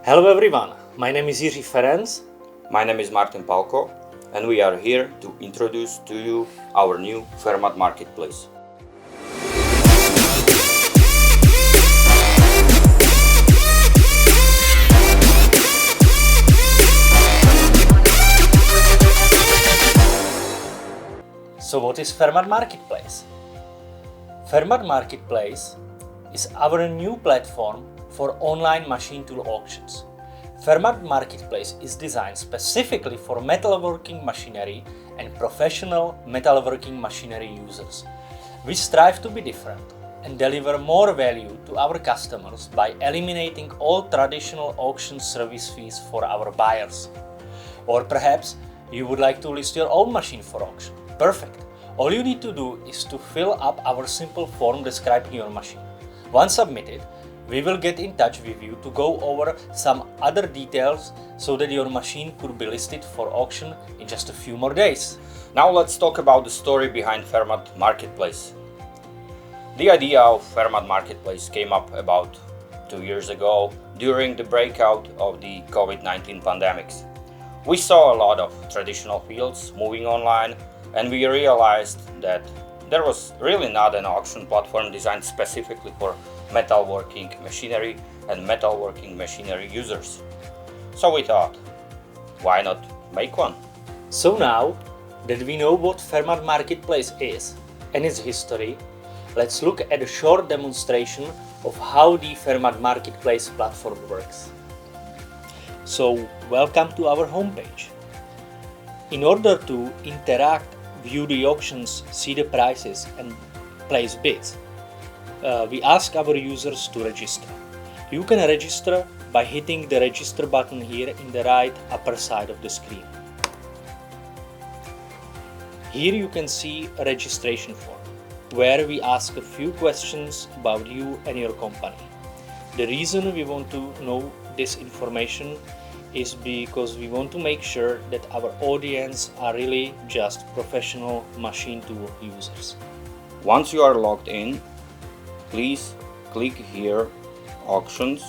Hello everyone, my name is Jiří Ferenc. My name is Martin Palko, and we are here to introduce to you our new Fermat Marketplace. So what is Fermat Marketplace? Fermat Marketplace is our new platform for online machine tool auctions. Fermat Marketplace is designed specifically for metalworking machinery and professional metalworking machinery users. We strive to be different and deliver more value to our customers by eliminating all traditional auction service fees for our buyers. Or perhaps you would like to list your own machine for auction. Perfect! All you need to do is to fill up our simple form describing your machine. Once submitted, we will get in touch with you to go over some other details so that your machine could be listed for auction in just a few more days. Now let's talk about the story behind Fermat Marketplace. The idea of Fermat Marketplace came up about 2 years ago during the breakout of the COVID-19 pandemics. We saw a lot of traditional fields moving online, and we realized that there was really not an auction platform designed specifically for metalworking machinery and metalworking machinery users. So we thought, why not make one? So now that we know what Fermat Marketplace is and its history, let's look at a short demonstration of how the Fermat Marketplace platform works. So welcome to our homepage. In order to interact, view the auctions, see the prices and place bids, we ask our users to register. You can register by hitting the register button here in the right upper side of the screen. Here you can see a registration form where we ask a few questions about you and your company. The reason we want to know this information is because we want to make sure that our audience are really just professional machine tool users. Once you are logged in, please click here Auctions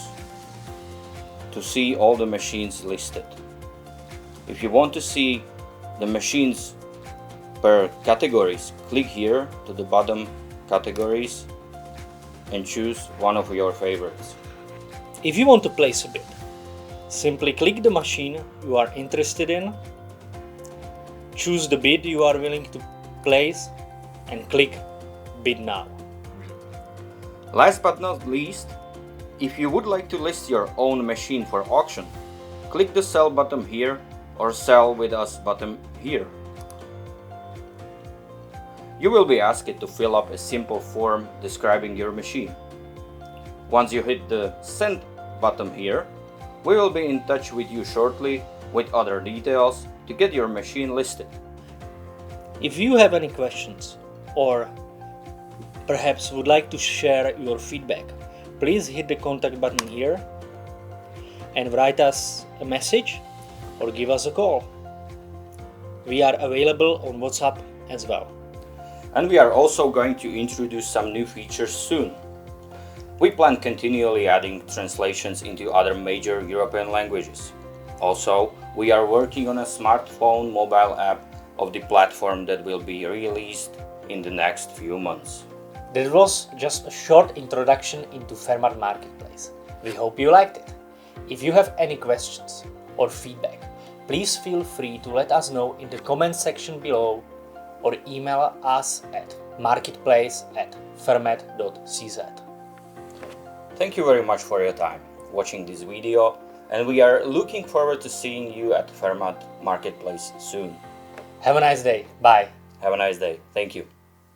to see all the machines listed. If you want to see the machines per categories, click here to the bottom Categories and choose one of your favorites. If you want to place a bid, simply click the machine you are interested in, choose the bid you are willing to place and click Bid Now. Last but not least, if you would like to list your own machine for auction, click the Sell button here or Sell with Us button here. You will be asked to fill up a simple form describing your machine. Once you hit the Send button here, we will be in touch with you shortly with other details to get your machine listed. If you have any questions or perhaps would like to share your feedback, please hit the contact button here and write us a message or give us a call. We are available on WhatsApp as well. And we are also going to introduce some new features soon. We plan continually adding translations into other major European languages. Also, we are working on a smartphone mobile app of the platform that will be released in the next few months. That was just a short introduction into Fermat Marketplace. We hope you liked it. If you have any questions or feedback, please feel free to let us know in the comment section below or email us at marketplace@fermat.cz. Thank you very much for your time watching this video, and we are looking forward to seeing you at Fermat Marketplace soon. Have a nice day. Bye. Have a nice day. Thank you.